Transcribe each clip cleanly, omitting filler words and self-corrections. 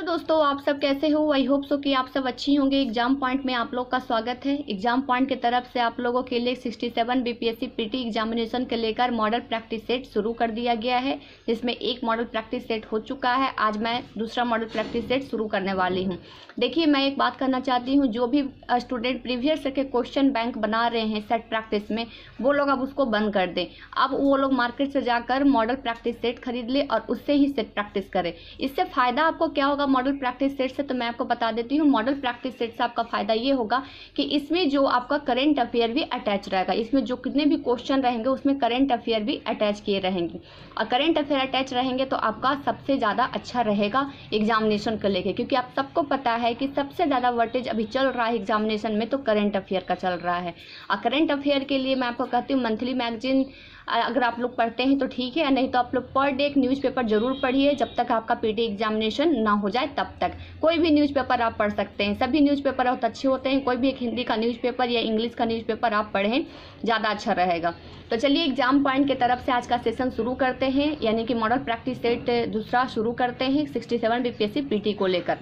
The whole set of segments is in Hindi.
दोस्तों, आप सब कैसे हो। आई होप सो कि आप सब अच्छी होंगे। एग्जाम पॉइंट में आप लोग का स्वागत है। एग्जाम पॉइंट की तरफ से आप लोगों के लिए 67 बीपीएससी पीटी एग्जामिनेशन के लेकर मॉडल प्रैक्टिस सेट शुरू कर दिया गया है, जिसमें एक मॉडल प्रैक्टिस सेट हो चुका है। आज मैं दूसरा मॉडल प्रैक्टिस सेट शुरू करने वाली हूँ। देखिए, मैं एक बात करना चाहती हूँ, जो भी स्टूडेंट प्रीवियस के क्वेश्चन बैंक बना रहे हैं सेट प्रैक्टिस में, वो लोग अब उसको बंद कर दें। अब वो लोग मार्केट से जाकर मॉडल प्रैक्टिस सेट खरीद ले और उससे ही सेट प्रैक्टिस करें। इससे फ़ायदा आपको क्या होगा मॉडल प्रैक्टिस सेट से, तो मैं आपको बता देती हूँ। मॉडल प्रैक्टिस सेट से आपका फ़ायदा ये होगा कि इसमें जो आपका करेंट अफेयर भी अटैच रहेगा। इसमें जो कितने भी क्वेश्चन रहेंगे उसमें करेंट अफेयर भी अटैच किए रहेंगे, और करेंट अफेयर अटैच रहेंगे तो आपका सबसे ज़्यादा अच्छा रहेगा एग्जामिनेशन को लेकर, क्योंकि आप सबको पता है कि सबसे ज़्यादा वर्टेज अभी चल रहा है एग्जामिनेशन में तो करेंट अफेयर का चल रहा है। और करेंट अफेयर के लिए मैं आपको कहती हूँ, मंथली मैगजीन अगर आप लोग पढ़ते हैं तो ठीक है, नहीं तो आप लोग पर डे एक न्यूज़पेपर जरूर पढ़िए। जब तक आपका पीटी एग्जामिनेशन ना हो जाए तब तक कोई भी न्यूज़पेपर आप पढ़ सकते हैं। सभी न्यूज़पेपर बहुत अच्छे होते हैं। कोई भी एक हिंदी का न्यूज़पेपर या इंग्लिश का न्यूज़पेपर आप पढ़ें, ज़्यादा अच्छा रहेगा। तो चलिए एग्जाम पॉइंट की तरफ से आज का सेशन शुरू करते हैं, यानी कि मॉडल प्रैक्टिस सेट दूसरा शुरू करते हैं 67 बीपीएससी पीटी को लेकर।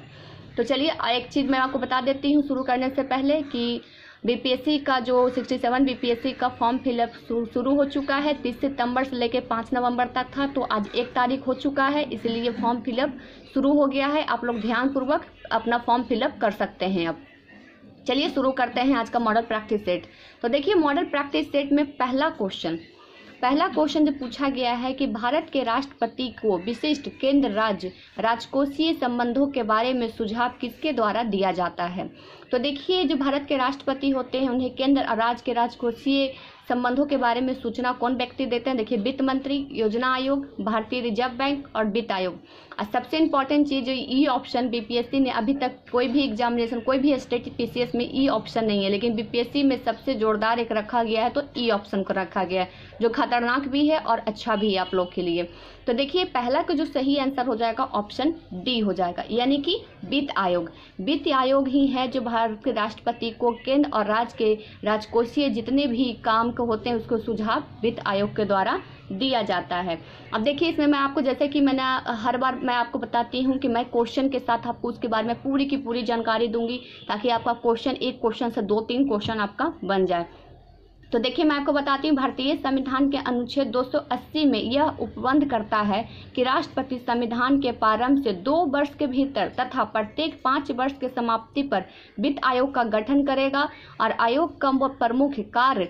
तो चलिए एक चीज़ मैं आपको बता देती हूँ शुरू करने से पहले कि बीपीएससी का जो 67 बीपीएससी का फॉर्म फिलअप शुरू हो चुका है। 30 सितंबर से लेकर 5 नवंबर तक था, तो आज 1 तारीख हो चुका है, इसलिए फॉर्म फिलअप शुरू हो गया है। आप लोग ध्यानपूर्वक अपना फॉर्म फिलअप कर सकते हैं। अब चलिए शुरू करते हैं आज का मॉडल प्रैक्टिस सेट। तो देखिए, मॉडल प्रैक्टिस सेट में पहला क्वेश्चन जो पूछा गया है कि भारत के राष्ट्रपति को विशिष्ट केंद्र राज्य राजकोषीय संबंधों के बारे में सुझाव किसके द्वारा दिया जाता है। तो देखिए, जो भारत के राष्ट्रपति होते हैं उन्हें केंद्र और राज्य के राजकोषीय संबंधों के बारे में सूचना कौन व्यक्ति देते हैं। देखिए, वित्त मंत्री, योजना आयोग, भारतीय रिजर्व बैंक और वित्त आयोग। और सबसे इंपॉर्टेंट चीज़, ई ऑप्शन बीपीएससी ने अभी तक कोई भी एग्जामिनेशन, कोई भी स्टेट पीसीएस में ई ऑप्शन नहीं है, लेकिन बीपीएससी में सबसे जोरदार एक रखा गया है, तो ई ऑप्शन को रखा गया है, जो खतरनाक भी है और अच्छा भी है आप लोग के लिए। तो देखिए, पहला का जो सही आंसर हो जाएगा ऑप्शन डी हो जाएगा, यानी कि वित्त आयोग। वित्त आयोग ही है जो भारत के राष्ट्रपति को केंद्र और राज्य के राजकोषीय जितने भी काम को होते हैं उसको सुझाव वित्त आयोग के द्वारा दिया जाता है। अब देखिए, इसमें मैं आपको, जैसे कि मैंने हर बार मैं आपको बताती हूँ कि मैं क्वेश्चन के साथ आपको उसके बारे में पूरी की पूरी जानकारी दूंगी, ताकि आपका क्वेश्चन एक क्वेश्चन से 2-3 क्वेश्चन आपका बन जाए। तो देखिए, मैं आपको बताती हूँ, भारतीय संविधान के अनुच्छेद 280 में यह उपबंध करता है कि राष्ट्रपति संविधान के प्रारंभ से 2 वर्ष के भीतर तथा प्रत्येक 5 वर्ष के समाप्ति पर वित्त आयोग का गठन करेगा, और आयोग का वो प्रमुख कार्य,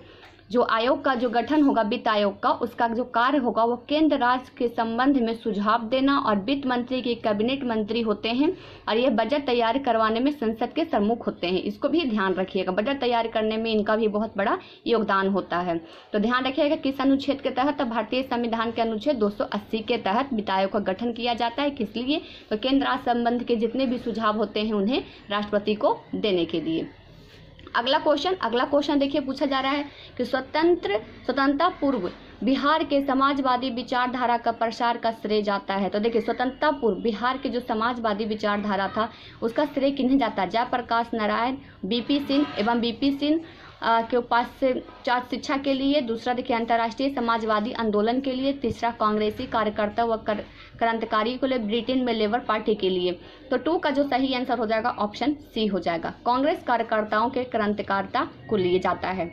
जो आयोग का जो गठन होगा वित्त आयोग का, उसका जो कार्य होगा वो केंद्र राज्य के संबंध में सुझाव देना। और वित्त मंत्री के कैबिनेट मंत्री होते हैं, और ये बजट तैयार करवाने में संसद के प्रमुख होते हैं। इसको भी ध्यान रखिएगा, बजट तैयार करने में इनका भी बहुत बड़ा योगदान होता है। तो ध्यान रखिएगा किस अनुच्छेद के तहत, भारतीय संविधान के अनुच्छेद 280 के तहत वित्त आयोग का गठन किया जाता है। किस लिए, तो केंद्र राज्य संबंध के जितने भी सुझाव होते हैं उन्हें राष्ट्रपति को देने के लिए। अगला क्वेश्चन देखिए, पूछा जा रहा है कि स्वतंत्रता पूर्व बिहार के समाजवादी विचारधारा का प्रसार का श्रेय जाता है। तो देखिए, स्वतंत्रता पूर्व बिहार के जो समाजवादी विचारधारा था उसका श्रेय किन्हें जाता है। जयप्रकाश नारायण, बीपी सिंह एवं बीपी सिंह के पास से शिक्षा के लिए। दूसरा देखिए, अंतर्राष्ट्रीय समाजवादी आंदोलन के लिए। तीसरा, कांग्रेसी कार्यकर्ता व क्रांतिकारी के लिए। ब्रिटेन में लेबर पार्टी के लिए। तो 2 का जो सही आंसर हो जाएगा ऑप्शन सी हो जाएगा, कांग्रेस कार्यकर्ताओं के क्रांतिकारिता को लिए जाता है।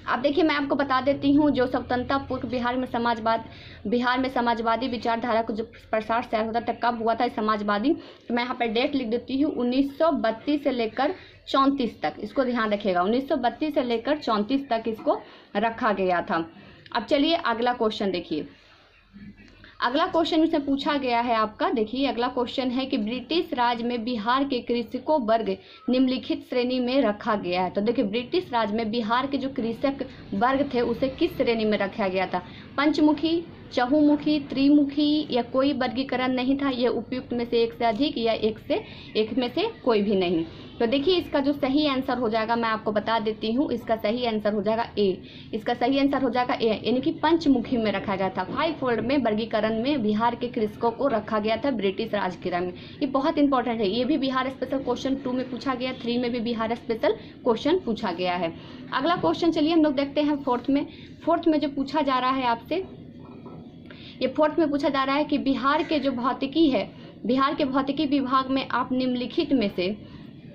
अब देखिए, मैं आपको बता देती हूँ, जो स्वतंत्रता पूर्व बिहार में समाजवादी विचारधारा को जो प्रसार से होता था, कब हुआ था समाजवादी, तो मैं यहाँ पर डेट लिख देती हूँ, 1932 से लेकर 34 तक। इसको ध्यान रखिएगा, 1932 से लेकर 34 तक इसको रखा गया था। अब चलिए अगला क्वेश्चन देखिए। अगला क्वेश्चन इसमें पूछा गया है आपका, देखिए अगला क्वेश्चन है कि ब्रिटिश राज में बिहार के कृषकों वर्ग निम्नलिखित श्रेणी में रखा गया है। तो देखिए, ब्रिटिश राज में बिहार के जो कृषक वर्ग थे उसे किस श्रेणी में रखा गया था। पंचमुखी, चहुमुखी, त्रिमुखी, या कोई वर्गीकरण नहीं था। यह उपयुक्त में से एक से अधिक या एक में से कोई भी नहीं। तो देखिए, इसका जो सही आंसर हो जाएगा मैं आपको बता देती हूँ, इसका सही आंसर हो जाएगा ए। इसका सही आंसर हो जाएगा ए, यानी कि पंचमुखी में रखा गया था। 5 फोल्ड में वर्गीकरण में बिहार के कृषकों को रखा गया था ब्रिटिश राज के में। ये बहुत इंपॉर्टेंट है, ये भी बिहार स्पेशल क्वेश्चन 2 में पूछा गया, 3 में भी बिहार स्पेशल क्वेश्चन पूछा गया है। अगला क्वेश्चन चलिए हम लोग देखते हैं फोर्थ में जो पूछा जा रहा है आपसे, ये फोर्थ में पूछा जा रहा है कि बिहार के जो भौतिकी है बिहार के भौतिकी विभाग में आप निम्नलिखित में से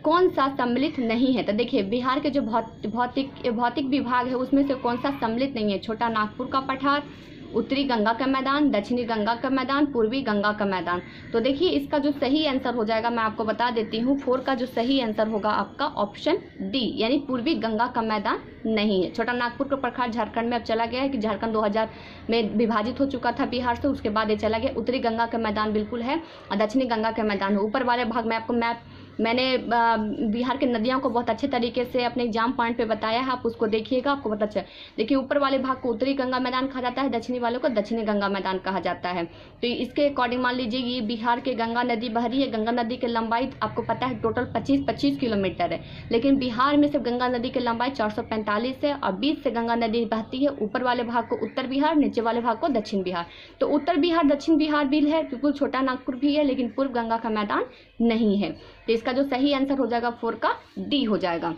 कौन सा सम्मिलित नहीं है? तो देखिए बिहार के जो भौतिक विभाग है उसमें से कौन सा सम्मिलित नहीं है? छोटा नागपुर का पठार, उत्तरी गंगा का मैदान, दक्षिणी गंगा का मैदान, पूर्वी गंगा का मैदान। तो देखिए इसका जो सही आंसर हो जाएगा मैं आपको बता देती हूँ, 4 का जो सही आंसर होगा आपका ऑप्शन डी, यानी पूर्वी गंगा का मैदान नहीं है। छोटा नागपुर का प्रखंड झारखंड में अब चला गया है कि झारखंड 2000 में विभाजित हो चुका था बिहार से, उसके बाद ये चला गया। उत्तरी गंगा का मैदान बिल्कुल है और दक्षिणी गंगा का मैदान है। ऊपर वाले भाग में आपको मैंने बिहार की नदियों को बहुत अच्छे तरीके से अपने एग्जाम पॉइंट पे बताया है, आप उसको देखिएगा, आपको पता चले। देखिए ऊपर वाले भाग को उत्तरी गंगा मैदान कहा जाता है, दक्षिणी वालों को दक्षिणी गंगा मैदान कहा जाता है। तो इसके अकॉर्डिंग मान लीजिए ये बिहार के गंगा नदी बह रही है। गंगा नदी की लंबाई आपको पता है टोटल 25 किलोमीटर है, लेकिन बिहार में सिर्फ गंगा नदी की लंबाई 445 है और 20 से गंगा नदी बहती है। ऊपर वाले भाग को उत्तर बिहार, नीचे वाले भाग को दक्षिण बिहार। तो उत्तर बिहार दक्षिण बिहार भी है, बिल्कुल छोटा नागपुर भी है, लेकिन पूर्व गंगा का मैदान नहीं है। तो इसका जो सही आंसर हो जाएगा 4 का डी हो जाएगा।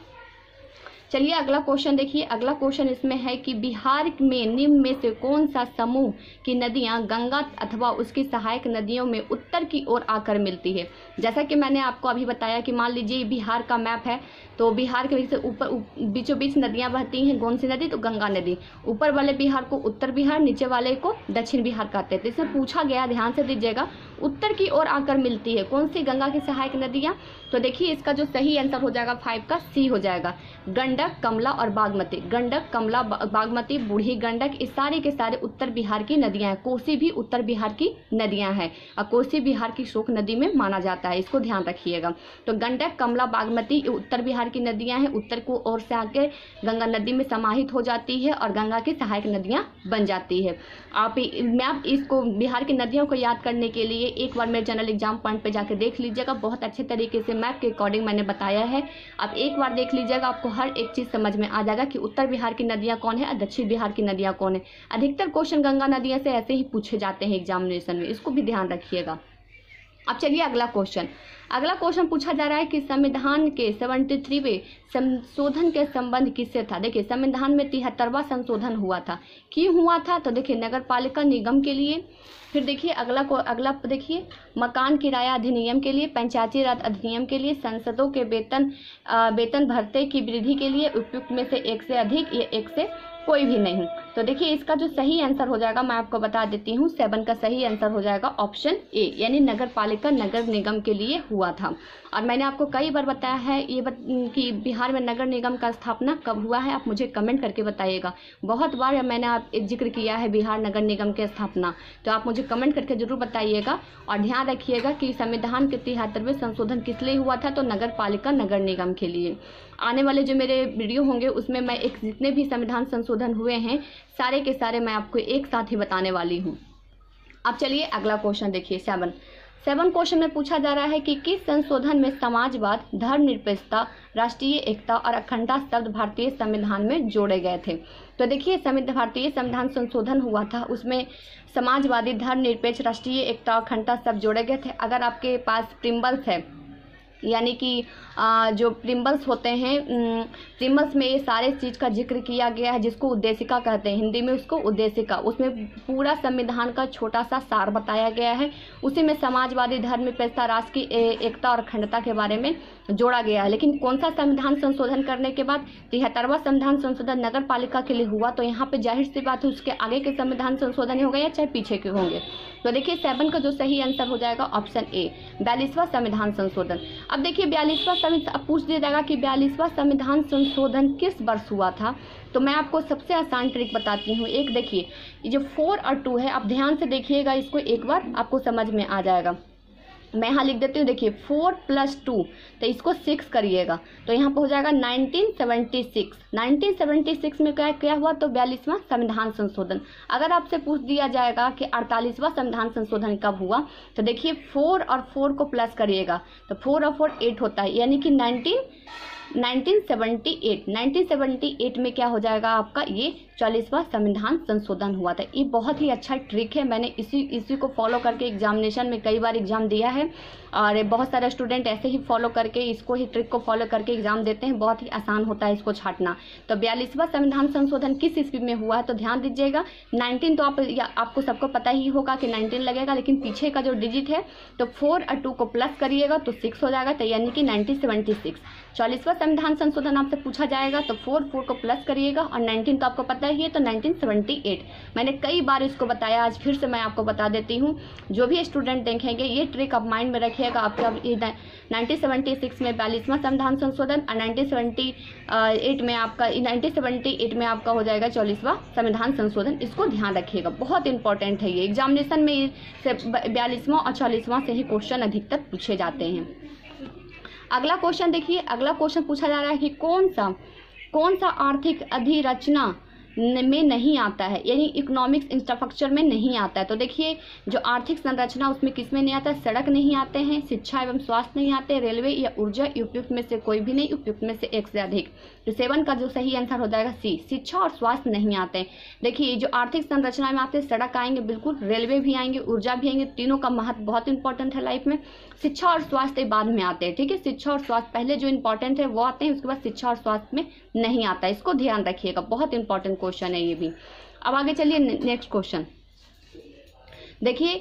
चलिए अगला क्वेश्चन देखिए। अगला क्वेश्चन इसमें है कि बिहार में निम्न में से कौन सा समूह की नदियां गंगा अथवा उसकी सहायक नदियों में उत्तर की ओर आकर मिलती है? जैसा कि मैंने आपको अभी बताया कि मान लीजिए बिहार का मैप है, तो बिहार के से ऊपर बीचों बीच नदियां बहती हैं। कौन सी नदी? तो गंगा नदी। ऊपर वाले बिहार को उत्तर बिहार, नीचे वाले को दक्षिण बिहार कहते हैं। तो इसमें पूछा गया, ध्यान से दीजिएगा, उत्तर की ओर आकर मिलती है कौन सी गंगा की सहायक नदियां? तो देखिए इसका जो सही आंसर हो जाएगा 5 का सी हो जाएगा। गंडक, कमला और बागमती। गंडक, कमला, बागमती, बूढ़ी गंडक, इस सारे के सारे उत्तर बिहार की नदियां हैं। कोसी भी उत्तर बिहार की नदियां हैं और कोसी बिहार की शोक नदी में माना जाता है, इसको ध्यान रखिएगा। तो गंडक, कमला, बागमती उत्तर बिहार की नदियां हैं। उत्तर को ओर से आके गंगा नदी में समाहित हो जाती है और गंगा की सहायक नदियां बन जाती है। आप इसको बिहार की नदियों को याद करने के लिए एक बार मेरे चैनल एग्जाम पॉइंट पे जाके देख लीजिएगा। बहुत अच्छे तरीके से मैप के अकॉर्डिंग मैंने बताया है, आप एक बार देख लीजिएगा, आपको हर एक चीज समझ में आ जाएगा कि उत्तर बिहार की नदियां कौन है और दक्षिण बिहार की नदियां कौन है। अधिकतर क्वेश्चन गंगा नदियां से ऐसे ही पूछे जाते हैं एग्जामिनेशन में, इसको भी ध्यान रखिएगा। अब चलिए अगला क्वेश्चन पूछा जा रहा है कि संविधान के 73वें संशोधन के संबंध किससे था? देखिए संविधान में 73वां संशोधन हुआ था, क्यों हुआ था? तो देखिए नगर पालिका निगम के लिए, फिर देखिए अगला देखिए मकान किराया अधिनियम के लिए, पंचायती राज अधिनियम के लिए, संसदों के वेतन भत्ते की वृद्धि के लिए, उपयुक्त में से एक से अधिक या एक से कोई भी नहीं। तो देखिए इसका जो सही आंसर हो जाएगा मैं आपको बता देती हूँ, 7 का सही आंसर हो जाएगा ऑप्शन ए, यानी नगर पालिका नगर निगम के लिए हुआ था। और मैंने आपको कई बार बताया है कि बिहार में नगर निगम का स्थापना कब हुआ है, आप मुझे कमेंट करके बताइएगा। बहुत बार मैंने आप जिक्र किया है बिहार नगर निगम के स्थापना, तो आप मुझे कमेंट करके जरूर बताइएगा। और ध्यान रखिएगा कि संविधान के 73वें संशोधन किस लिए हुआ था? तो नगर पालिका नगर निगम के लिए। आने वाले जो मेरे वीडियो होंगे उसमें मैं जितने भी संविधान संशोधन हुए हैं सारे के सारे मैं आपको एक साथ ही बताने वाली हूँ। अब चलिए अगला क्वेश्चन देखिए। 7 क्वेश्चन में पूछा जा रहा है कि किस संशोधन में समाजवाद, धर्मनिरपेक्षता, राष्ट्रीय एकता और अखंडता शब्द भारतीय संविधान में जोड़े गए थे? तो देखिए भारतीय संविधान संशोधन हुआ था, उसमें समाजवादी, धर्मनिरपेक्ष, राष्ट्रीय एकता और अखंडता शब्द जोड़े गए थे। अगर आपके पास प्रिम्बल्स है, यानी कि जो प्रिम्बल्स होते हैं, प्रिम्बल्स में ये सारे चीज़ का जिक्र किया गया है, जिसको उद्देशिका कहते हैं, हिंदी में उसको उद्देशिका। उसमें पूरा संविधान का छोटा सा सार बताया गया है। उसी में समाजवादी, धर्मनिरपेक्षता, राष्ट्र की एकता और अखंडता के बारे में जोड़ा गया है। लेकिन कौन सा संविधान संशोधन करने के बाद? 73वां संविधान संशोधन नगर पालिका के लिए हुआ, तो यहाँ पे जाहिर सी बात है उसके आगे के संविधान संशोधन हो गए या चाहे पीछे के होंगे। तो देखिए 7 का जो सही आंसर हो जाएगा ऑप्शन ए, 42वां संविधान संशोधन। अब देखिए 42वां अब पूछ दिया जाएगा कि 42वां संविधान संशोधन किस वर्ष हुआ था? तो मैं आपको सबसे आसान ट्रिक बताती हूँ। एक देखिए ये जो 4 और 2 है, आप ध्यान से देखिएगा, इसको एक बार आपको समझ में आ जाएगा। मैं यहाँ लिख देती हूँ, देखिए 4 + 2, तो इसको 6 करिएगा, तो यहाँ पर हो जाएगा 1976। 1976 में क्या हुआ? तो 42वां संविधान संशोधन। अगर आपसे पूछ दिया जाएगा कि 48वां संविधान संशोधन कब हुआ, तो देखिए 4 और 4 को प्लस करिएगा, तो 4 और 4 8 होता है, यानी कि 1978 में क्या हो जाएगा आपका? ये 40वां संविधान संशोधन हुआ था। ये बहुत ही अच्छा ट्रिक है, मैंने इसी को फॉलो करके एग्जामिनेशन में कई बार एग्जाम दिया है और बहुत सारे स्टूडेंट ऐसे ही फॉलो करके, इसको ही ट्रिक को फॉलो करके एग्जाम देते हैं। बहुत ही आसान होता है इसको छांटना। तो 42वां संविधान संशोधन किस ईस्वी में हुआ है, तो ध्यान दीजिएगा 19 तो आपको सबको पता ही होगा कि 19 लगेगा, लेकिन पीछे का जो डिजिट है तो 4 और 2 को प्लस करिएगा तो 6 हो जाएगा, तो यानी कि 1976। 44वां संविधान संशोधन आपसे पूछा जाएगा तो 4 को प्लस करिएगा, और 19 तो आपको पता ही है तो 1978। मैंने कई बार इसको बताया, आज फिर से मैं आपको बता देती हूँ। जो भी स्टूडेंट देखेंगे ये ट्रिक आप माइंड में रखिएगा। आपका 1976 में 42वां संविधान संशोधन, और 1978 में आपका हो जाएगा 44वां संविधान संशोधन। इसको ध्यान रखिएगा, बहुत इंपॉर्टेंट है ये। एग्जामिनेशन में से 42वां और 44वां से ही क्वेश्चन अधिकतर पूछे जाते हैं। अगला क्वेश्चन देखिए, अगला क्वेश्चन पूछा जा रहा है कि कौन सा आर्थिक अधिरचना में नहीं आता है, यानी इकोनॉमिक्स इंफ्रास्ट्रक्चर में नहीं आता है। तो देखिए जो आर्थिक संरचना उसमें किस में नहीं आता है, सड़क नहीं आते हैं, शिक्षा एवं स्वास्थ्य नहीं आते, रेलवे या ऊर्जा, उपयुक्त में से कोई भी नहीं, उपयुक्त में से एक से अधिक। तो 7 का जो सही आंसर हो जाएगा सी, शिक्षा और स्वास्थ्य नहीं आते हैं। देखिए जो आर्थिक संरचना में आते हैं, सड़क आएंगे बिल्कुल, रेलवे भी आएंगे, ऊर्जा भी आएंगे, तीनों का महत्व बहुत इंपॉर्टेंट है लाइफ में। शिक्षा और स्वास्थ्य बाद में आते हैं, ठीक है। शिक्षा और स्वास्थ्य पहले जो इंपॉर्टेंट है वो आते हैं, उसके बाद शिक्षा और स्वास्थ्य में नहीं आता है। इसको ध्यान रखिएगा, बहुत इंपॉर्टेंट क्वेश्चन है ये भी। अब आगे चलिए नेक्स्ट क्वेश्चन देखिए।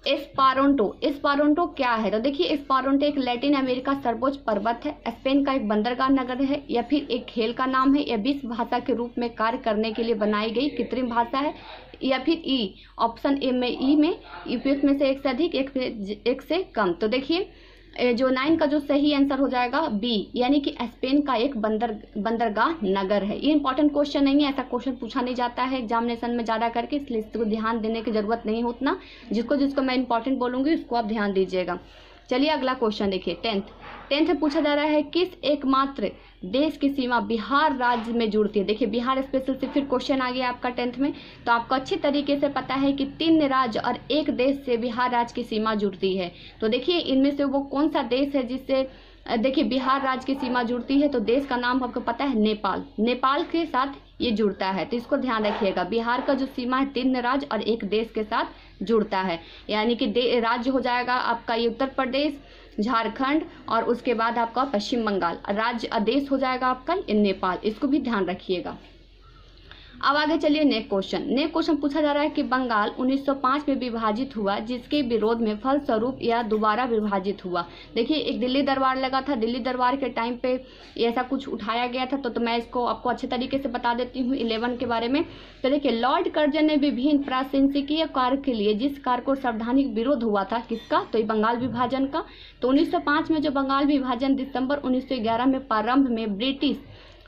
एस्पारोंटो क्या है, तो देखिए एस्पारोंटो एक लैटिन अमेरिका सर्वोच्च पर्वत है, स्पेन का एक बंदरगाह नगर है, या फिर एक खेल का नाम है, या विश्व भाषा के रूप में कार्य करने के लिए बनाई गई कृत्रिम भाषा है, या फिर ई ऑप्शन ए में ई में उपयुक्त में से एक से अधिक, एक से कम। तो देखिए जो 9 का जो सही आंसर हो जाएगा बी, यानी कि स्पेन का एक बंदरगाह नगर है। ये इंपॉर्टेंट क्वेश्चन नहीं है, ऐसा क्वेश्चन पूछा नहीं जाता है एग्जामिनेशन में ज़्यादा करके, इसलिए इसको ध्यान देने की जरूरत नहीं है उतना। जिसको मैं इंपॉर्टेंट बोलूँगी उसको आप ध्यान दीजिएगा। चलिए अगला क्वेश्चन देखिए। 10th में पूछा जा रहा है किस एकमात्र देश की सीमा बिहार राज्य में जुड़ती है। देखिए बिहार स्पेशल से फिर क्वेश्चन आ गया आपका 10th में, तो आपको अच्छी तरीके से पता है कि 3 राज्य और एक देश से बिहार राज्य की सीमा जुड़ती है। तो देखिए इनमें से वो कौन सा देश है जिससे देखिए बिहार राज्य की सीमा जुड़ती है, तो देश का नाम आपको पता है नेपाल के साथ ये जुड़ता है। तो इसको ध्यान रखिएगा, बिहार का जो सीमा है 3 राज्य और एक देश के साथ जुड़ता है, यानी कि राज्य हो जाएगा आपका ये उत्तर प्रदेश, झारखंड, और उसके बाद आपका पश्चिम बंगाल। राज्य आदेश हो जाएगा आपका नेपाल। इसको भी ध्यान रखिएगा। अब आगे चलिए नेक्स्ट क्वेश्चन पूछा जा रहा है कि बंगाल 1905 में विभाजित हुआ, जिसके विरोध में फलस्वरूप यह दोबारा विभाजित हुआ। देखिए एक दिल्ली दरबार लगा था, दिल्ली दरबार के टाइम पे ऐसा कुछ उठाया गया था। तो मैं इसको आपको अच्छे तरीके से बता देती हूँ 11 के बारे में। तो देखिए लॉर्ड कर्जन ने विभिन्न प्रशासकीय कार्य के लिए जिस कार्य को संवैधानिक विरोध हुआ था, किसका, तो बंगाल विभाजन का। तो 1905 में जो बंगाल विभाजन दिसंबर 1911 में प्रारंभ में ब्रिटिश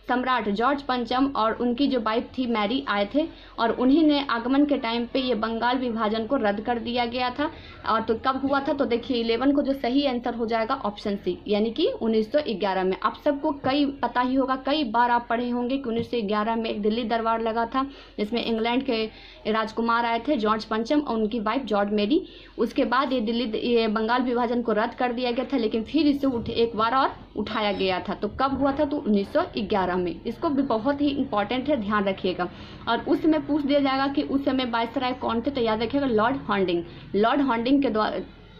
सम्राट जॉर्ज पंचम और उनकी जो वाइफ थी मैरी आए थे, और उन्हीं ने आगमन के टाइम पे ये बंगाल विभाजन को रद्द कर दिया गया था। और तो कब हुआ था, तो देखिए 11 को जो सही आंसर हो जाएगा ऑप्शन सी, यानी कि 1911 में। आप सबको कई पता ही होगा, कई बार आप पढ़े होंगे कि 1911 में एक दिल्ली दरबार लगा था, जिसमें इंग्लैंड के राजकुमार आए थे जॉर्ज पंचम और उनकी वाइफ जॉर्ज मेरी। उसके बाद ये बंगाल विभाजन को रद्द कर दिया गया था, लेकिन फिर इसे एक बार और उठाया गया था। तो कब हुआ था, तो 1911 में। इसको भी बहुत ही इंपॉर्टेंट है, ध्यान रखिएगा। और उस समय पूछ दिया जाएगा कि उस समय वायसराय कौन थे, तो याद रखिएगा लॉर्ड हॉर्डिंग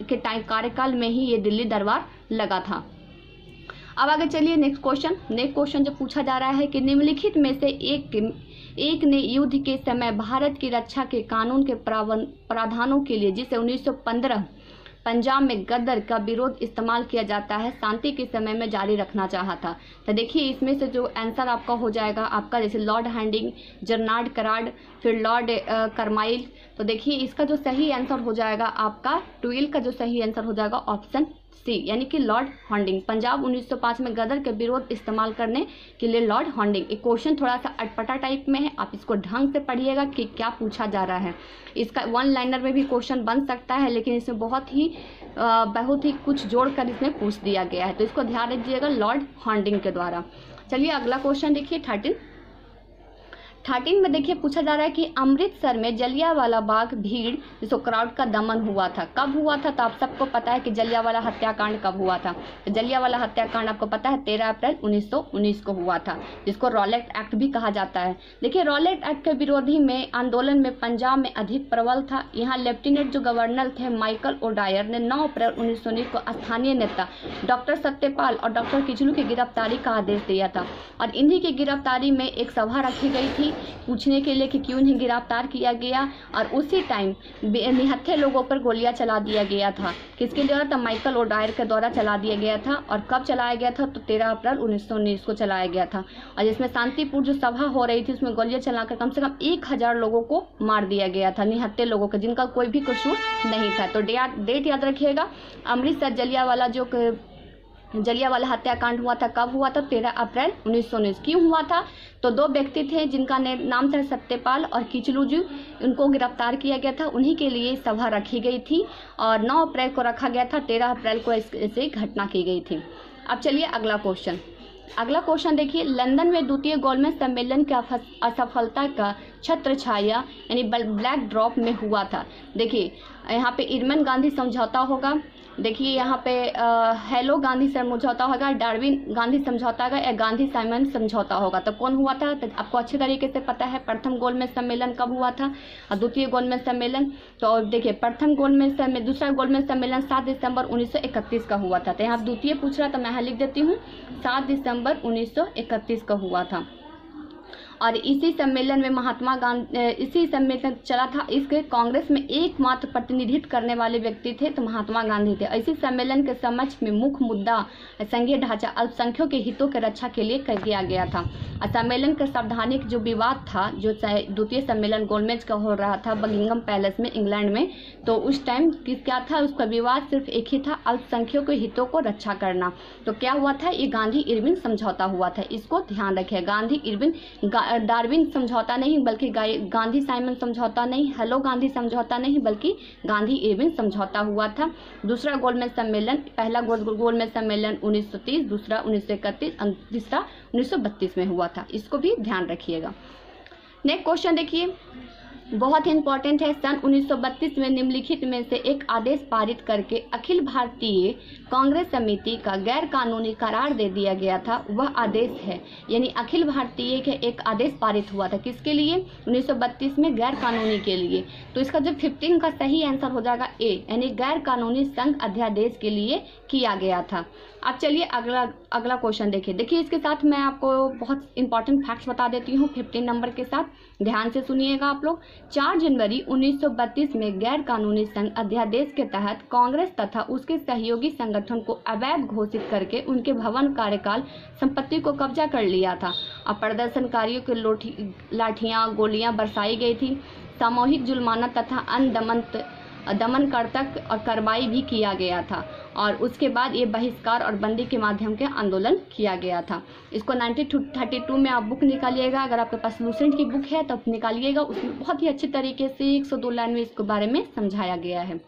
के टाइम कार्यकाल में ही ये दिल्ली दरबार लगा था। अब आगे चलिए नेक्स्ट क्वेश्चन जो पूछा जा रहा है कि निम्नलिखित में से एक ने युद्ध के समय भारत की रक्षा के कानून के प्रावधानों के लिए, जिसे 1915 पंजाब में गदर का विरोध इस्तेमाल किया जाता है, शांति के समय में जारी रखना चाहा था। तो देखिए इसमें से जो आंसर आपका हो जाएगा आपका, जैसे लॉर्ड हॉर्डिंग, जर्नार्ड कराड, फिर लॉर्ड करमाइल। तो देखिए इसका जो सही आंसर हो जाएगा आपका 12 का जो सही आंसर हो जाएगा ऑप्शन सी, यानी कि लॉर्ड हॉर्डिंग। पंजाब 1905 में गदर के विरोध इस्तेमाल करने के लिए लॉर्ड हॉर्डिंग। एक क्वेश्चन थोड़ा सा अटपटा टाइप में है, आप इसको ढंग से पढ़िएगा कि क्या पूछा जा रहा है। इसका 1 लाइनर में भी क्वेश्चन बन सकता है, लेकिन इसमें बहुत ही कुछ जोड़कर इसमें पूछ दिया गया है। तो इसको ध्यान रखिएगा लॉर्ड हॉर्डिंग के द्वारा। चलिए अगला क्वेश्चन देखिए 13 13 में देखिए पूछा जा रहा है कि अमृतसर में जलियांवाला बाग भीड़ जिसको क्राउड का दमन हुआ था, कब हुआ था? तो आप सबको पता है कि जलियांवाला हत्याकांड कब हुआ था। तो जलियांवाला हत्याकांड आपको पता है 13 अप्रैल 1919 को हुआ था, जिसको रॉलेट एक्ट भी कहा जाता है। देखिए रॉलेट एक्ट के विरोधी में आंदोलन में पंजाब में अधिक प्रबल था। यहाँ लेफ्टिनेंट जो गवर्नर थे माइकल ओडायर ने 9 अप्रैल 1919 को स्थानीय नेता डॉक्टर सत्यपाल और डॉक्टर किचलू की गिरफ्तारी का आदेश दिया था, और इन्हीं की गिरफ्तारी में एक सभा रखी गई थी पूछने के लिए कि क्यों इन्हें गिरफ्तार किया गया। और उसी टाइम निहत्थे लोगों पर गोलियां चला दिया गया था। किसके द्वारा? तो माइकल ओडायर के द्वारा चला दिया गया था। और कब चलाया गया था? तो 13 अप्रैल 1919 को चलाया गया था। और जिसमें शांतिपूर्ण जो सभा हो रही थी उसमें गोलियां चलाकर कम से कम 1000 लोगों को मार दिया गया था, निहत्थे लोगों को, जिनका कोई भी कसूर नहीं था। तो डेट याद रखिएगा। अमृतसर जलियांवाला हत्याकांड हुआ था, कब हुआ था? 13 अप्रैल 1919। क्यों हुआ था? तो 2 व्यक्ति थे जिनका नाम था सत्यपाल और किचलू जी, उनको गिरफ्तार किया गया था, उन्हीं के लिए सभा रखी गई थी और 9 अप्रैल को रखा गया था, 13 अप्रैल को ऐसे घटना की गई थी। अब चलिए अगला क्वेश्चन देखिए। लंदन में द्वितीय गोलमेज सम्मेलन की असफलता का छत्र छाया यानी ब्लैक ड्रॉप में हुआ था। देखिए यहाँ पे इरमन गांधी समझौता होगा, देखिए यहाँ पे हेलो गांधी समझौता होगा, डार्विन गांधी समझौता होगा या गांधी साइमन समझौता होगा। तो कौन हुआ था? तो आपको अच्छे तरीके से पता है प्रथम गोलमेज सम्मेलन कब हुआ था और द्वितीय गोलमेज सम्मेलन। तो देखिए दूसरा गोलमेज सम्मेलन 7 दिसंबर 1931 का हुआ था। तो यहाँ द्वितीय पूछ रहा था, मैं यहाँ लिख देती हूँ 7 दिसंबर 1931 का हुआ था। और इसी सम्मेलन में महात्मा गांधी इसी सम्मेलन चला था। इसके कांग्रेस में एकमात्र प्रतिनिधित्व करने वाले व्यक्ति थे तो महात्मा गांधी थे। इसी सम्मेलन के समक्ष में मुख्य मुद्दा संघीय ढांचा अल्पसंख्यकों के हितों के रक्षा के लिए किया गया था। और सम्मेलन के संवैधानिक जो विवाद था, जो द्वितीय सम्मेलन गोलमेज का हो रहा था बकिंगम पैलेस में इंग्लैंड में, तो उस टाइम क्या था? उसका विवाद सिर्फ एक ही था, अल्पसंख्यकों के हितों को रक्षा करना। तो क्या हुआ था? ये गांधी इरविन समझौता हुआ था। इसको ध्यान रखिए, गांधी इरविन डार्विन समझौता नहीं बल्कि गांधी साइमन समझौता नहीं, हेलो गांधी समझौता नहीं बल्कि गांधी इरविन समझौता हुआ था। दूसरा गोलमेज सम्मेलन, पहला गोलमेज सम्मेलन 1930, दूसरा 1931 और तीसरा 1932 में हुआ था। इसको भी ध्यान रखिएगा। नेक्स्ट क्वेश्चन देखिए, बहुत ही इंपॉर्टेंट है। सन 1932 में निम्नलिखित में से एक आदेश पारित करके अखिल भारतीय कांग्रेस समिति का गैर कानूनी करार दे दिया गया था। वह आदेश है, यानी अखिल भारतीय के एक आदेश पारित हुआ था। किसके लिए? 1932 में गैर कानूनी के लिए। तो इसका जो 15 का सही आंसर हो जाएगा ए, यानी गैर कानूनी संघ अध्यादेश के लिए किया गया था। अब चलिए अगला क्वेश्चन देखिए इसके साथ मैं आपको बहुत इंपॉर्टेंट फैक्ट्स बता देती हूँ 15 नंबर के साथ, ध्यान से सुनिएगा आप लोग। 4 जनवरी 1932 में गैर कानूनी संघ अध्यादेश के तहत कांग्रेस तथा उसके सहयोगी संगठन को अवैध घोषित करके उनके भवन कार्यकाल संपत्ति को कब्जा कर लिया था और प्रदर्शनकारियों के लाठियां गोलियां बरसाई गई थी। सामूहिक जुर्माना तथा दमन कर्तक और कार्रवाई भी किया गया था और उसके बाद ये बहिष्कार और बंदी के माध्यम के आंदोलन किया गया था। इसको 1932 में आप बुक निकालिएगा, अगर आपके पास लूसेंट की बुक है तो आप निकालिएगा, उसमें बहुत ही अच्छी तरीके से 102 लाइन में इसके बारे में समझाया गया है।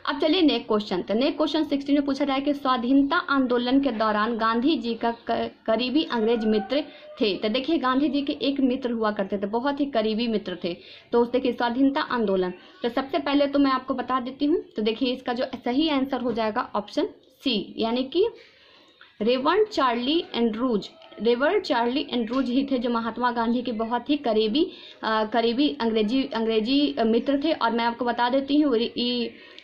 अब चलिए नेक्स्ट क्वेश्चन। तो नेक्स्ट क्वेश्चन 16 में पूछा जाए कि स्वाधीनता आंदोलन के दौरान गांधी जी का करीबी अंग्रेज मित्र थे। तो देखिए गांधी जी के एक मित्र हुआ करते थे, बहुत ही करीबी मित्र थे। तो उस देखिए स्वाधीनता आंदोलन, तो सबसे पहले तो मैं आपको बता देती हूँ। तो देखिए इसका जो सही आंसर हो जाएगा ऑप्शन सी, यानी कि रेवर्ड चार्ली एंड्रूज ही थे जो महात्मा गांधी के बहुत ही करीबी अंग्रेजी मित्र थे। और मैं आपको बता देती हूँ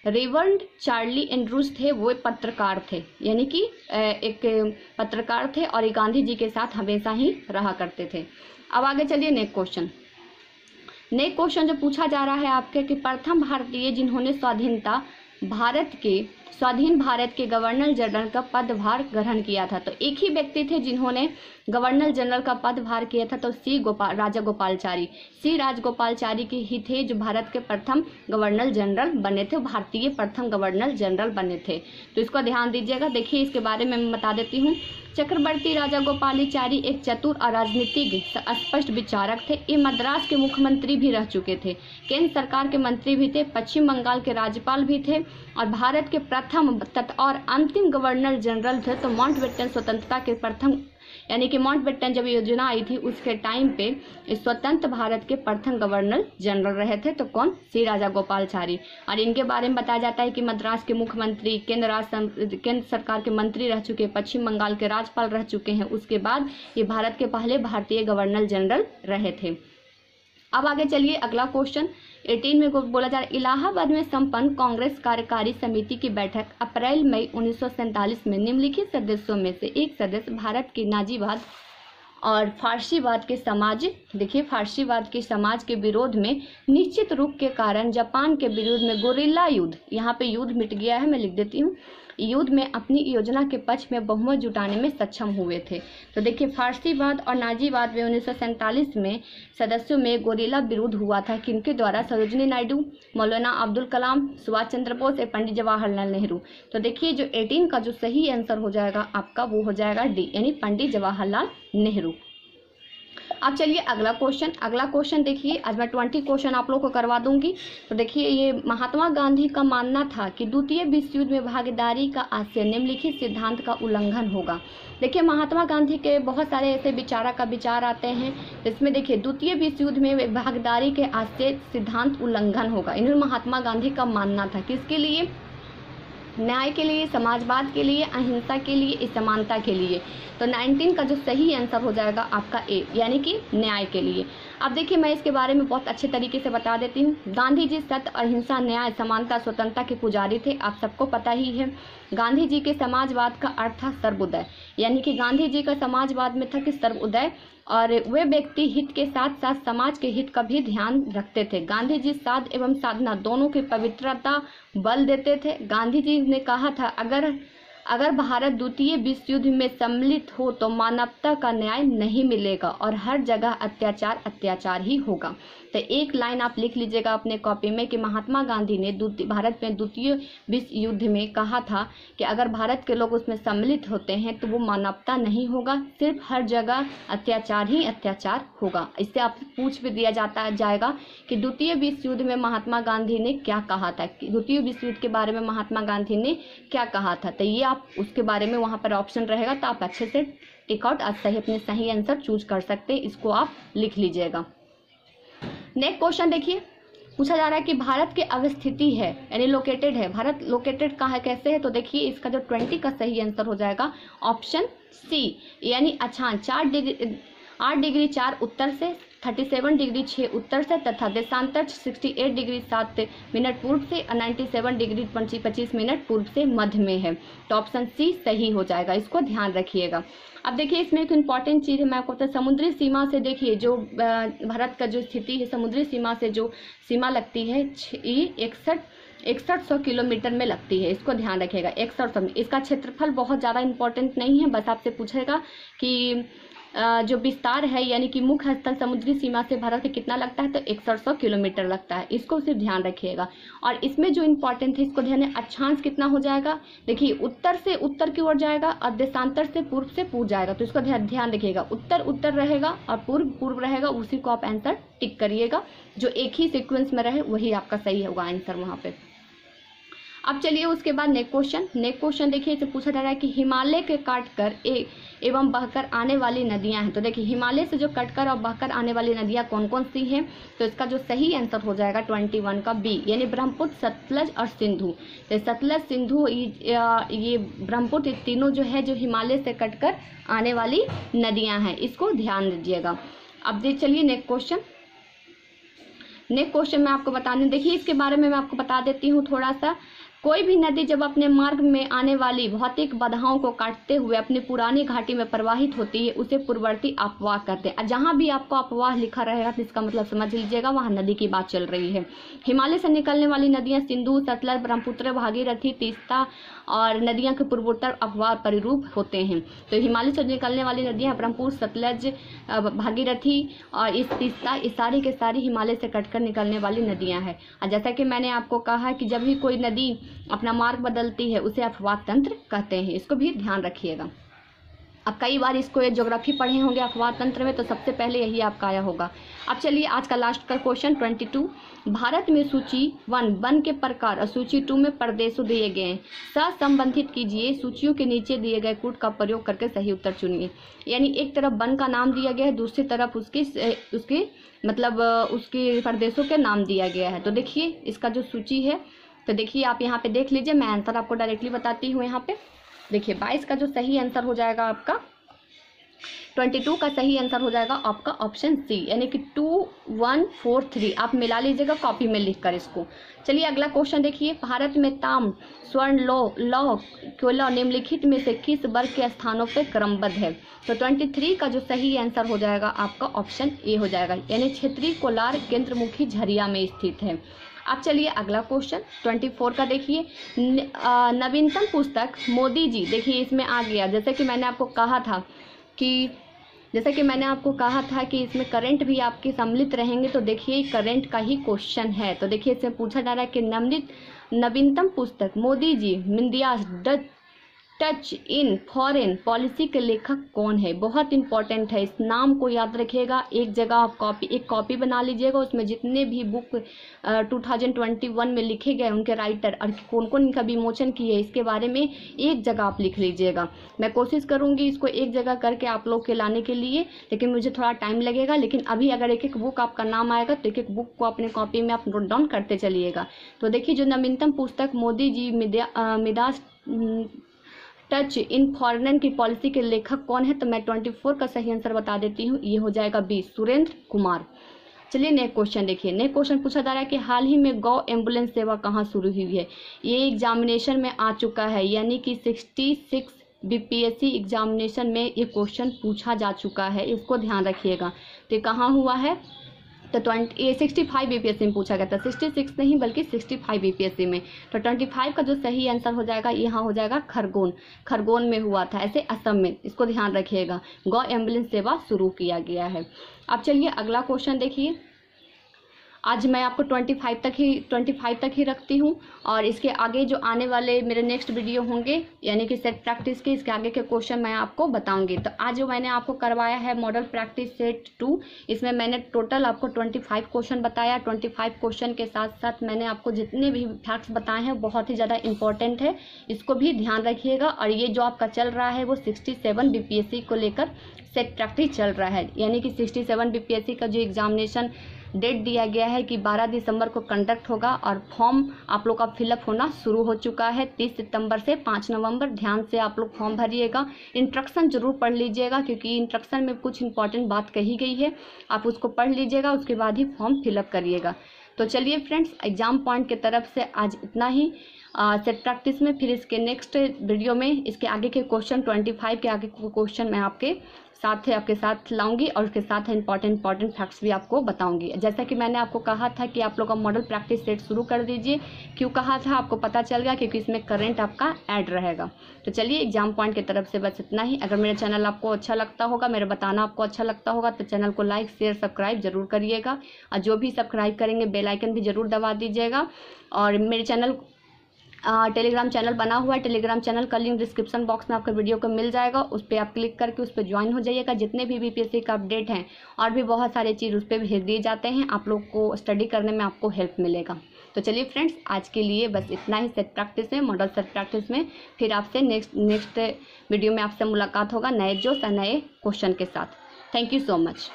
रेवर्ड चार्ली एंड्रूज थे, वो पत्रकार थे, यानी कि एक पत्रकार थे और गांधी जी के साथ हमेशा ही रहा करते थे। अब आगे चलिए नेक्स्ट क्वेश्चन जो पूछा जा रहा है आपके कि प्रथम भारतीय जिन्होंने स्वाधीन भारत के गवर्नर जनरल का पदभार ग्रहण किया था। तो एक ही व्यक्ति थे जिन्होंने गवर्नर जनरल का पदभार किया था, तो सी राजगोपालचारी के ही थे जो भारत के प्रथम गवर्नर जनरल बने थे, भारतीय प्रथम गवर्नर जनरल बने थे। तो इसको ध्यान दीजिएगा। देखिए इसके बारे में मैं बता देती हूँ। चक्रवर्ती राजागोपालाचारी एक चतुर और राजनीतिज्ञ स्पष्ट विचारक थे। ये मद्रास के मुख्यमंत्री भी रह चुके थे, केंद्र सरकार के मंत्री भी थे, पश्चिम बंगाल के राज्यपाल भी थे और भारत के प्रथम और अंतिम गवर्नर जनरल थे। तो माउंटबेटन स्वतंत्रता के प्रथम यानी कि माउंटबेटन जब योजना आई थी उसके टाइम पे स्वतंत्र भारत के प्रथम गवर्नर जनरल रहे थे, तो कौन? श्री राजा गोपालाचारी। और इनके बारे में बताया जाता है कि मद्रास के मुख्यमंत्री, केंद्र सरकार के मंत्री रह चुके, पश्चिम बंगाल के राज्यपाल रह चुके हैं। उसके बाद ये भारत के पहले भारतीय गवर्नर जनरल रहे थे। अब आगे चलिए, अगला क्वेश्चन 18 में बोला जा रहा है, इलाहाबाद में संपन्न कांग्रेस कार्यकारी समिति की बैठक अप्रैल मई 1947 में निम्नलिखित सदस्यों में से एक सदस्य भारत के नाजीवाद और फारसीवाद के समाज, देखिए फारसीवाद के समाज के विरोध में निश्चित रूप के कारण जापान के विरोध में गोरिल्ला युद्ध, यहाँ पे युद्ध मिट गया है, मैं लिख देती हूँ, युद्ध में अपनी योजना के पक्ष में बहुमत जुटाने में सक्षम हुए थे। तो देखिए फारसीवाद और नाजीवाद में 1947 में सदस्यों में गोरिल्ला विरोध हुआ था, किनके द्वारा? सरोजिनी नायडू, मौलाना अब्दुल कलाम, सुभाष चंद्र बोस और पंडित जवाहरलाल नेहरू। तो देखिए जो 18 का जो सही आंसर हो जाएगा आपका वो हो जाएगा डी, यानी पंडित जवाहरलाल नेहरू। अब चलिए अगला क्वेश्चन देखिए, आज मैं 20 क्वेश्चन आप लोग को करवा दूंगी। तो देखिए ये महात्मा गांधी का मानना था कि द्वितीय विश्व युद्ध में भागीदारी का आशय निम्नलिखित सिद्धांत का उल्लंघन होगा। देखिए महात्मा गांधी के बहुत सारे ऐसे विचार आते हैं, इसमें देखिए द्वितीय विश्व युद्ध में भागीदारी के आशय सिद्धांत उल्लंघन होगा। इन्होंने महात्मा गांधी का मानना था किसके लिए? न्याय के लिए, समाजवाद के लिए, अहिंसा के लिए, समानता के लिए। तो 19 का जो सही आंसर हो जाएगा आपका ए, यानी कि न्याय के लिए। अब देखिए मैं इसके बारे में बहुत अच्छे तरीके से बता देती हूँ। गांधी जी सत्य, अहिंसा, न्याय, समानता, स्वतंत्रता के पुजारी थे, आप सबको पता ही है। गांधी जी के समाजवाद का अर्थ था सर्वोदय, यानी कि गांधी जी का समाजवाद में था कि सर्वोदय, और वे व्यक्ति हित के साथ साथ समाज के हित का भी ध्यान रखते थे। गांधी जी साध एवं साधना दोनों की पवित्रता बल देते थे। गांधी जी ने कहा था अगर भारत द्वितीय विश्व युद्ध में सम्मिलित हो तो मानवता का न्याय नहीं मिलेगा और हर जगह अत्याचार ही होगा। तो एक लाइन आप लिख लीजिएगा अपने कॉपी में कि महात्मा गांधी ने भारत में द्वितीय विश्व युद्ध में कहा था कि अगर भारत के लोग उसमें सम्मिलित होते हैं तो वो मानवता नहीं होगा, सिर्फ हर जगह अत्याचार ही अत्याचार होगा। इससे आपसे पूछ भी दिया जाएगा कि द्वितीय विश्व युद्ध में महात्मा गांधी ने क्या कहा था, द्वितीय विश्व युद्ध के बारे में महात्मा गांधी ने क्या कहा था। तो ये आप उसके बारे में वहाँ पर ऑप्शन रहेगा, तो आप अच्छे से टिक आउट अपने सही आंसर चूज कर सकते हैं, इसको आप लिख लीजिएगा। नेक्स्ट क्वेश्चन देखिए, पूछा जा रहा है कि भारत की अवस्थिति है यानी लोकेटेड है, भारत लोकेटेड कहाँ है, कैसे है? तो देखिए इसका जो 20 का सही आंसर हो जाएगा ऑप्शन सी, यानी अक्षांश 8 डिग्री 4 उत्तर से, 37 डिग्री 6 उत्तर से तथा देशांतर 68 डिग्री 7 मिनट पूर्व से, 97 डिग्री 25 मिनट पूर्व से मध्य में है। तो ऑप्शन सी सही हो जाएगा, इसको ध्यान रखिएगा। अब देखिए इसमें एक इम्पॉर्टेंट चीज़ है, मैं आपको बता, समुद्री सीमा से देखिए जो भारत का जो स्थिति है, समुद्री सीमा से जो सीमा लगती है 6100 किलोमीटर में लगती है, इसको ध्यान रखिएगा। 6100, इसका क्षेत्रफल बहुत ज़्यादा इंपॉर्टेंट नहीं है, बस आपसे पूछेगा कि जो विस्तार है यानी कि मुख्य स्थल समुद्री सीमा से भारत के कितना लगता है, तो 6100 किलोमीटर लगता है, इसको सिर्फ ध्यान रखिएगा। और इसमें जो इम्पोर्टेंट है इसको ध्यान है, अक्षांश कितना हो जाएगा, देखिए उत्तर से उत्तर की ओर जाएगा और देशांतर से पूर्व जाएगा, तो इसको ध्यान रखिएगा। उत्तर रहेगा और पूर्व रहेगा, उसी को आप आंसर टिक करिएगा, जो एक ही सीक्वेंस में रहे वही आपका सही होगा आंसर वहाँ पे। अब चलिए उसके बाद नेक्स्ट क्वेश्चन देखिए, इसे पूछा जा रहा है कि हिमालय के काटकर एवं बहकर आने वाली नदियां हैं। तो देखिए हिमालय से जो कटकर और बहकर आने वाली नदियां कौन कौन सी हैं, तो इसका जो सही आंसर हो जाएगा 21 का बी, यानी ब्रह्मपुत्र, सतलज और सिंधु। तो सतलज, सिंधु, ये ब्रह्मपुत्र, ये तीनों जो है जो हिमालय से कटकर आने वाली नदियां हैं, इसको ध्यान दीजिएगा। अब चलिए नेक्स्ट क्वेश्चन मैं आपको बताने, देखिए इसके बारे में मैं आपको बता देती हूँ थोड़ा सा। कोई भी नदी जब अपने मार्ग में आने वाली भौतिक बाधाओं को काटते हुए अपनी पुरानी घाटी में प्रवाहित होती है, उसे पूर्ववर्ती अपवाह कहते हैं। जहाँ भी आपको अपवाह लिखा रहेगा तो इसका मतलब समझ लीजिएगा वहाँ नदी की बात चल रही है। हिमालय से निकलने वाली नदियाँ सिंधु, सतलज, ब्रह्मपुत्र, भागीरथी, तीस्ता और नदियाँ के पूर्वोत्तर अपवाह परिरूप होते हैं। तो हिमालय से निकलने वाली नदियाँ ब्रह्मपुत्र, सतलज, भागीरथी और इस तीस्ता, ये सारी के सारी हिमालय से कटकर निकलने वाली नदियाँ हैं। और जैसा कि मैंने आपको कहा कि जब भी कोई नदी अपना मार्ग बदलती है उसे अपवाह तंत्र कहते हैं, इसको भी ध्यान रखिएगा। अब कई बार इसको ये ज्योग्राफी पढ़े होंगे अखबार तंत्र में, तो सबसे पहले यही आपका आया होगा। अब चलिए आज का लास्ट का क्वेश्चन 22, भारत में सूची 1 वन के प्रकार और सूची 2 में प्रदेशों दिए गए हैं, संबंधित कीजिए, सूचियों के नीचे दिए गए कूट का प्रयोग करके सही उत्तर चुनिए। यानी एक तरफ वन का नाम दिया गया है, दूसरी तरफ उसके मतलब उसके प्रदेशों के नाम दिया गया है। तो देखिए इसका जो सूची है, तो देखिए आप यहाँ पे देख लीजिए, मैं आंसर आपको डायरेक्टली बताती हूँ। यहाँ पे देखिए 22 का जो सही आंसर हो जाएगा आपका, 22 का सही आंसर हो जाएगा आपका ऑप्शन सी, यानी कि 2143 आप मिला लीजिएगा कॉपी में लिखकर इसको। चलिए अगला क्वेश्चन देखिए, भारत में ताम, स्वर्ण, लौह, कोयला निम्नलिखित में से किस वर्ग के स्थानों पर क्रमबद्ध है? तो 23 का जो सही आंसर हो जाएगा आपका ऑप्शन ए हो जाएगा, यानी क्षेत्रीय कोलार केंद्रमुखी झरिया में स्थित है। अब चलिए अगला क्वेश्चन 24 का देखिए, नवीनतम पुस्तक मोदी जी, देखिए इसमें आ गया, जैसे कि मैंने आपको कहा था कि इसमें करंट भी आपके सम्मिलित रहेंगे। तो देखिए करंट का ही क्वेश्चन है। तो देखिए इसमें पूछा जा रहा है कि नवीनतम पुस्तक Modi ji मिंदियास touch in foreign policy के लेखक कौन है? बहुत इंपॉर्टेंट है, इस नाम को याद रखिएगा। एक जगह आप एक कॉपी बना लीजिएगा, उसमें जितने भी बुक 2021 में लिखे गए उनके राइटर और कौन कौन इनका विमोचन किए इसके बारे में एक जगह आप लिख लीजिएगा। मैं कोशिश करूंगी इसको एक जगह करके आप लोग के लाने के लिए, लेकिन मुझे थोड़ा टाइम लगेगा। लेकिन अभी अगर एक एक बुक आपका नाम आएगा तो एक एक बुक को अपने कॉपी में आप नोट डाउन करते चलिएगा। तो देखिए जो नवीनतम पुस्तक Modi ji Midas touch in foreign की पॉलिसी के लेखक कौन है? तो मैं 24 का सही आंसर बता देती हूँ, ये हो जाएगा बी, सुरेंद्र कुमार। चलिए नेक्स्ट क्वेश्चन देखिए, नेक्स्ट क्वेश्चन पूछा जा रहा है कि हाल ही में गौ एम्बुलेंस सेवा कहाँ शुरू हुई है? ये एग्जामिनेशन में आ चुका है, यानी कि 66 बीपीएससी एग्जामिनेशन में ये क्वेश्चन पूछा जा चुका है, इसको ध्यान रखिएगा। तो कहाँ हुआ है? तो 65 बीपीएससी में पूछा गया था, 66 नहीं बल्कि 65 बीपीएससी में। तो 25 का जो सही आंसर हो जाएगा यहाँ हो जाएगा खरगोन में हुआ था, ऐसे असम में, इसको ध्यान रखिएगा। गौ एम्बुलेंस सेवा शुरू किया गया है। अब चलिए अगला क्वेश्चन देखिए, आज मैं आपको 25 तक ही रखती हूँ, और इसके आगे जो आने वाले मेरे नेक्स्ट वीडियो होंगे यानी कि सेट प्रैक्टिस के, इसके आगे के क्वेश्चन मैं आपको बताऊंगी। तो आज जो मैंने आपको करवाया है मॉडल प्रैक्टिस सेट 2, इसमें मैंने टोटल आपको 25 क्वेश्चन बताया। 25 क्वेश्चन के साथ साथ मैंने आपको जितने भी फैक्ट्स बताए हैं बहुत ही ज़्यादा इंपॉर्टेंट है, इसको भी ध्यान रखिएगा। और ये जो आपका चल रहा है वो 67 बीपीएससी को लेकर सेट प्रैक्टिस चल रहा है, यानी कि 67 बीपीएससी का जो एग्जामिनेशन डेट दिया गया है कि 12 दिसंबर को कंडक्ट होगा, और फॉर्म आप लोग का फिलअप होना शुरू हो चुका है 30 सितंबर से 5 नवंबर। ध्यान से आप लोग फॉर्म भरिएगा, इंस्ट्रक्शन जरूर पढ़ लीजिएगा, क्योंकि इंस्ट्रक्शन में कुछ इंपॉर्टेंट बात कही गई है, आप उसको पढ़ लीजिएगा, उसके बाद ही फॉर्म फिलअप करिएगा। तो चलिए फ्रेंड्स, एग्जाम पॉइंट की तरफ से आज इतना ही सेट प्रैक्टिस में। फिर इसके नेक्स्ट वीडियो में इसके आगे के क्वेश्चन 25 के आगे के क्वेश्चन मैं आपके साथ लाऊंगी, और उसके साथ इंपॉर्टेंट फैक्ट्स भी आपको बताऊंगी। जैसा कि मैंने आपको कहा था कि आप लोग का मॉडल प्रैक्टिस सेट शुरू कर दीजिए, क्यों कहा था आपको पता चल गया, क्योंकि इसमें करंट आपका ऐड रहेगा। तो चलिए एग्जाम पॉइंट की तरफ से बस इतना ही। अगर मेरा चैनल आपको अच्छा लगता होगा, मेरा बताना आपको अच्छा लगता होगा, तो चैनल को लाइक शेयर सब्सक्राइब जरूर करिएगा, और जो भी सब्सक्राइब करेंगे बेल आइकन भी जरूर दबा दीजिएगा। और मेरे चैनल टेलीग्राम चैनल बना हुआ है, टेलीग्राम चैनल का लिंक डिस्क्रिप्शन बॉक्स में आपको वीडियो को मिल जाएगा, उस पर आप क्लिक करके उस पर ज्वाइन हो जाइएगा। जितने भी बीपीएससी का अपडेट हैं और भी बहुत सारे चीज़ उस पर भेज दिए जाते हैं, आप लोग को स्टडी करने में आपको हेल्प मिलेगा। तो चलिए फ्रेंड्स, आज के लिए बस इतना ही सेट प्रैक्टिस में, मॉडल सेट प्रैक्टिस में। फिर आपसे नेक्स्ट वीडियो में आपसे मुलाकात होगा नए जोश और नए क्वेश्चन के साथ। Thank you so much.